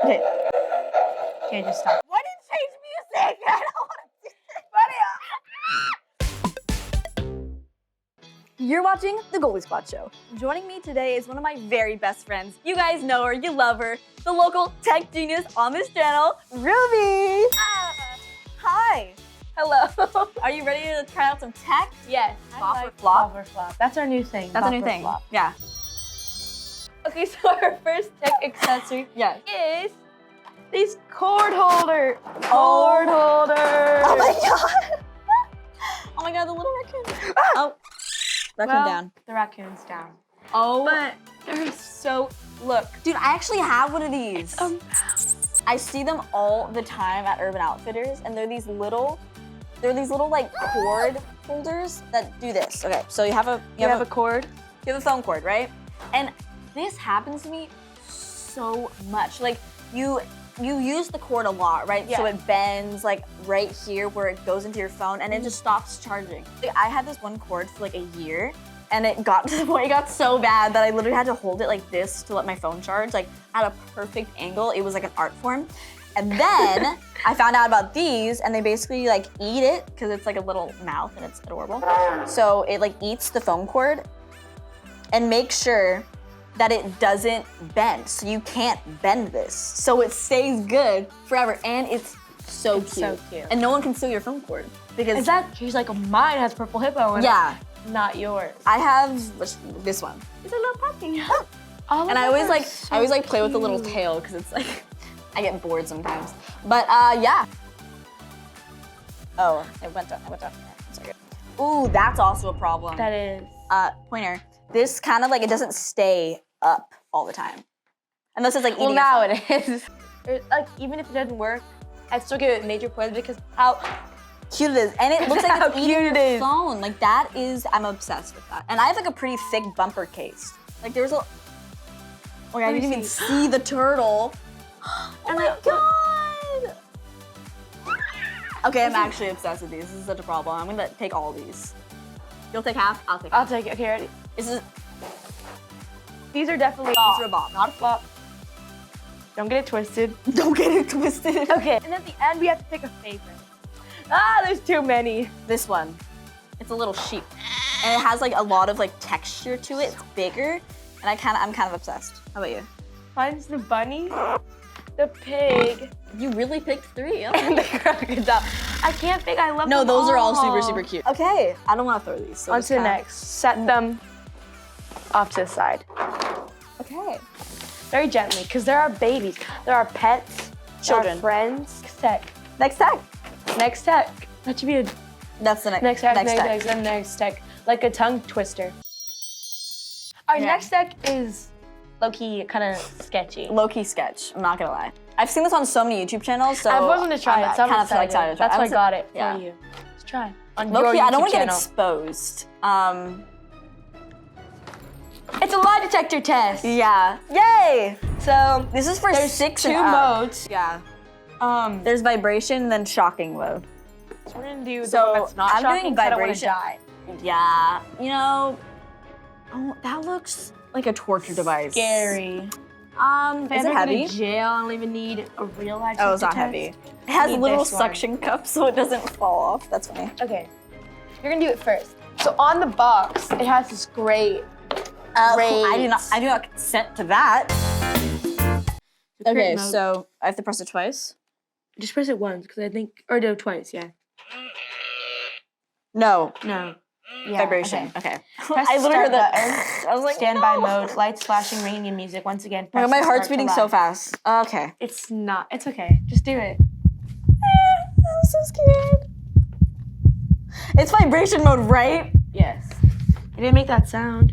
Okay. Okay, just stop. Why did you change music? I don't want to do this. You're watching The GoldieBlox Show. Joining me today is one of my very best friends. You guys know her, you love her. The local tech genius on this channel, Ruby. Hi. Hello. Are you ready to try out some tech? Yes. Flop or flop? Flop or flop. That's our new thing. That's a new thing. Flop. Yeah. Okay, so our first tech accessory Yes. is these cord holder. Oh. Cord holder. Oh my god. Oh my god, the little raccoon. Oh. Raccoon Well, down. The raccoon's down. Oh. But they're so, look. Dude, I actually have one of these. I see them all the time at Urban Outfitters, and they're these little like cord holders that do this. Okay, so you have a cord. You have a phone cord, right? And this happens to me so much. Like you use the cord a lot, right? Yeah. So it bends like right here where it goes into your phone, and it just stops charging. Like, I had this one cord for like a year, and it got to the point, it got so bad that I literally had to hold it like this to let my phone charge, like at a perfect angle. It was like an art form. And then I found out about these, and they basically like eat it because it's like a little mouth and it's adorable. So it like eats the phone cord and makes sure that it doesn't bend. So you can't bend this. So it stays good forever, and it's so cute. So cute. And no one can steal your phone cord because Is that, she's like, mine has purple hippo in yeah. it. Not yours. I have this one. It's a little puppy. And I always like play with the little tail because it's like I get bored sometimes. But yeah. Oh, it went down. Sorry. Ooh, that's also a problem. That is. Pointer. This kind of like it doesn't stay up all the time, unless it's like eating. Well, now your phone. it is. Like even if it doesn't work, I'd still give it major points because how Cute it is, and it looks like How it's eating cute it your is. phone. Like that is, I'm obsessed with that. And I have like a pretty thick bumper case. Like there's a. Oh my god, I didn't even see the turtle. Oh my god! Okay, I'm actually obsessed with these. This is such a problem. I'm gonna take all these. You'll take half. I'll take half. I'll take it. Okay, ready? These are definitely These are a bop, not a flop. Don't get it twisted. Don't get it twisted. Okay, and at the end we have to pick a favorite. Ah, there's too many. This one, it's a little sheep, and it has like a lot of like texture to it. It's bigger, and I'm kind of obsessed. How about you? Mine's the bunny, the pig, You really picked 3. and the crocodile. I can't pick. I love No, them those are all all super cute. Okay, I don't want to throw these. So On just to the kinda- next. Set them off to the side. Okay. Very gently, because there are babies. There are pets. Children. There are friends. Next tech. Next tech. Next tech. That should be a That's the next. next tech. Next tech. Next tech. Like a tongue twister. Our Yeah. next tech is low-key kind of sketchy. Low-key sketch. I'm not gonna lie. I've seen this on so many YouTube channels, so I wasn't to try it, so I'm kind of excited. excited to try. That's why I got it yeah. for you. Let's try. On Low-key, your I don't YouTube want to get channel. exposed. It's a lie detector test. Yeah. Yay! So This is for there's 6 two and up. modes. Yeah. So There's vibration, then shocking mode. we're gonna do the So, one that's not I'm shocking, doing 'cause I don't wanna vibration. die. Yeah. You know, oh, that looks like a torture device. Scary. Is it heavy? In jail, I don't even need a real life. Oh, it's not detector heavy. test. It has Need little this one. suction cups so it doesn't fall off. That's funny. Okay, you're gonna do it first. So on the box, it has this great. I do not consent to that. Okay, Mode. so I have to press it twice. Just press it once, because I think, or no, twice, yeah. No. No. Yeah, Vibration. Okay. Press I literally heard start that. button. I was like, Standby no. mode, lights flashing, ringing, and music. Once again, Oh press my the heart's start to beating so live. fast. Okay. It's not. It's okay. Just do it. I'm so scared. It's vibration mode, right? Yes. You didn't make that sound.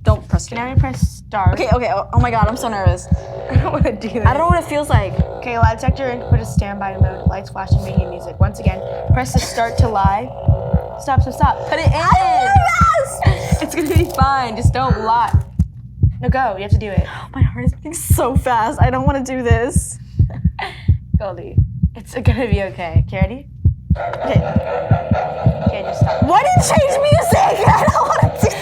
Don't press it. Now we press start. Okay, okay. Oh my god, I'm so nervous. I don't want to do that. I don't know what it feels like. Okay, lie detector and put a standby mode. Lights flashing, ringing, music. Once again, press the start to lie. Stop. Put it in. I'm nervous! It's gonna be fine. Just don't lie. No, go. You have to do it. My heart is beating so fast. I don't want to do this. Goldie, it's gonna be okay. Okay, ready? Okay. Okay, just stop. Why did you change music? I don't want to do this.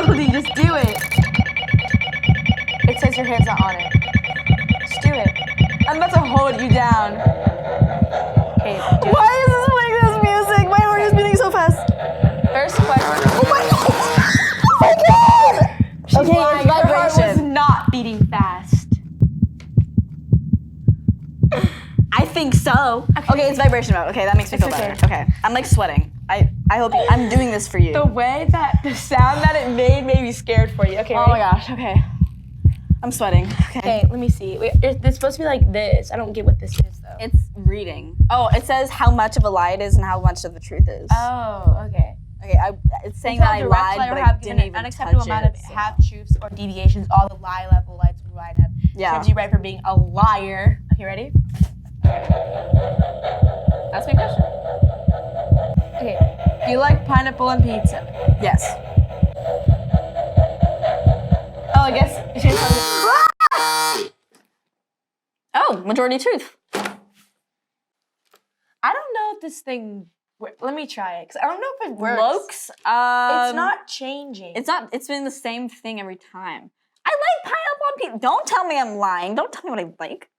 Goldie, just do it. It says your hand's not on it. do it. I'm about to hold you down. Okay, do it. Why is this playing this music? My heart is beating so fast. First question. Oh my god! Okay, Lying. it's Her heart was vibration. not beating fast. I think so. Okay, it's vibration mode. Okay, that makes me feel better. Okay, I'm like sweating. I hope you, I'm doing this for you. The way that the sound that it made me scared for you. Okay. Oh my gosh. Okay. I'm sweating. Okay, let me see. Wait, it's supposed to be like this. I don't get what this is though. It's reading. Oh, it says how much of a lie it is and how much of the truth is. Oh, okay. Okay, it's saying that I lied, but I didn't even unacceptable touch amount it. of half-truths or deviations. All the lie level lights will light up. Yeah. Serves you right for being a liar. Okay, ready? That's my question. Okay. Do you like pineapple on pizza? Yes. Oh, I guess. Oh, majority truth. I don't know if this thing. Let me try it, because I don't know if it works. Looks. It's not changing. It's not. It's been the same thing every time. I like pineapple on pizza. Don't tell me I'm lying. Don't tell me what I like.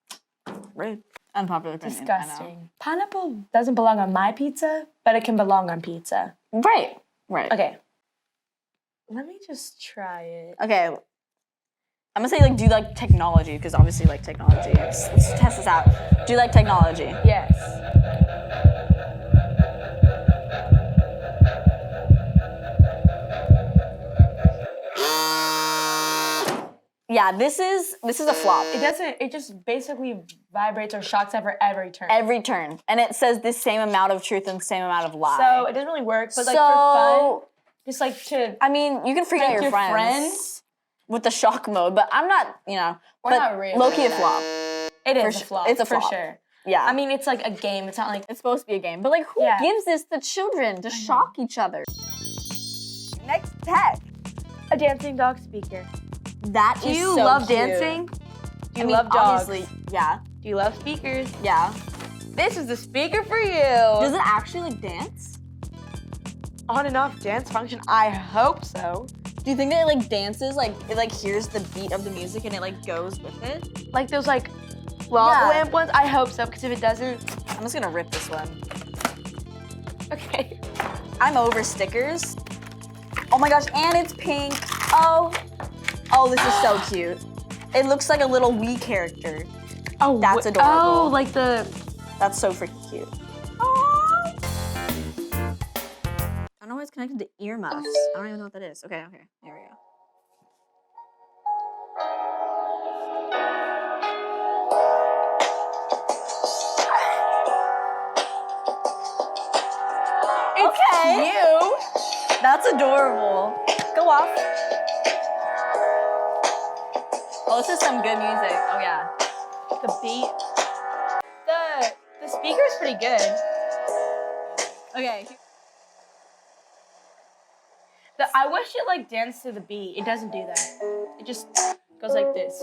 Rude. Unpopular opinion. Disgusting. Pineapple doesn't belong on my pizza, but it can belong on pizza. Right. Right. Okay. Let me just try it. Okay. I'm gonna say like, do you like technology? Because obviously you like technology. Let's test this out. Do you like technology? Yes. Yeah, this is a flop. It doesn't. It just basically vibrates or shocks for every turn. Every turn, and it says the same amount of truth and the same amount of lie. So it doesn't really work. But like for fun, just like to. I mean, you can freak out your friends with the shock mode, but I'm not. You know, We're but not really. low-key a flop. It is a flop. It's a for flop. sure. Yeah. I mean, it's like a game. It's not like it's supposed to be a game, but like, who gives this to children to shock each other? Next tech. a dancing dog speaker. That is so Do you love cute. dancing? Do you I love mean, dogs? obviously, yeah. Do you love speakers? Yeah. This is the speaker for you. Does it actually like dance? On and off dance function? I hope so. Do you think that it like dances, like it like hears the beat of the music and it like goes with it? Like those like lamp ones? I hope so, because if it doesn't, I'm just gonna rip this one. okay. I'm over stickers. Oh my gosh, and it's pink. Oh, this is so cute. It looks like a little Wii character. Oh, that's adorable. Oh, like the. That's so freaking cute. Aww. I don't know why it's connected to earmuffs. I don't even know what that is. Okay, here we go. Okay. You. That's adorable. Go off. Oh, this is some good music. Oh yeah. The beat. The speaker's pretty good. Okay. I wish it like danced to the beat. It doesn't do that. It just goes like this.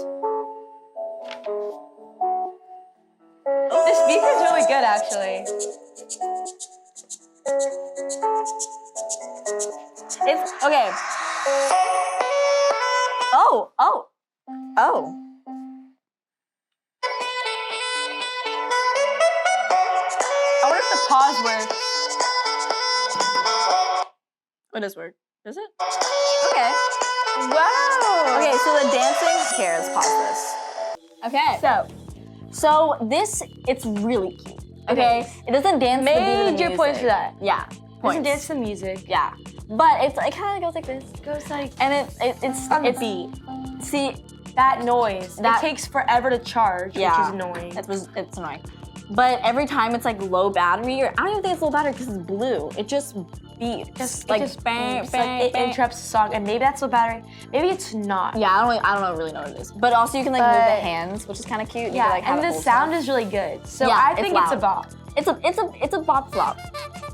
The speaker's really good, actually. It's okay. Oh. I wonder if the pause works. It does work. Does it? Okay. Wow. Okay, so the dancing. Here, let's pause this. Okay. So this, it's really cute. Okay. It doesn't dance. to the beat of the Major music. points for that. Yeah. Doesn't dance to the music. Yeah. But it kind of goes like this. It goes like. And it's On the beat. See, That noise. It takes forever to charge, which is annoying. It's annoying. But every time it's like low battery, or I don't even think it's low battery because it's blue. It just beeps. Bang, bang, it interrupts the song, and maybe that's low battery. Maybe it's not. Yeah, I don't really know what it is. But also you can like move the hands, which is kind of cute. Yeah, you can, like, have and it the hold sound stuff. is really good. So Yeah, I think it's a loud. bop. It's a bop flop.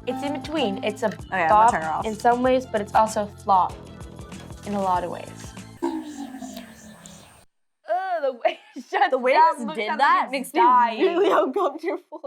It's in between. It's a I'm gonna bop turn her off. in some ways, but it's also flop in a lot of ways. The way The way this did that makes me really uncomfortable.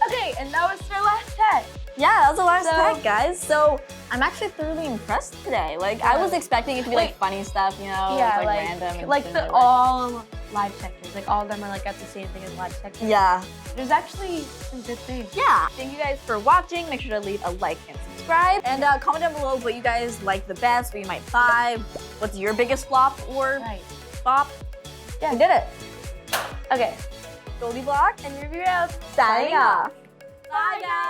Okay, and that was our last test. Yeah, that's a last pack, guys. So I'm actually thoroughly impressed today. Like I was expecting it to be like funny stuff, you know, Yeah, like like random. And like the all lie detectors. Like all of them are like at the same thing as lie detectors. Yeah. There's actually some good things. Yeah. Thank you guys for watching. Make sure to leave a like and subscribe. And comment down below what you guys like the best, what you might buy. What's your biggest flop or bop? Yeah. We did it. Okay. GoldieBlox And Ruby out. signing off. Bye, guys.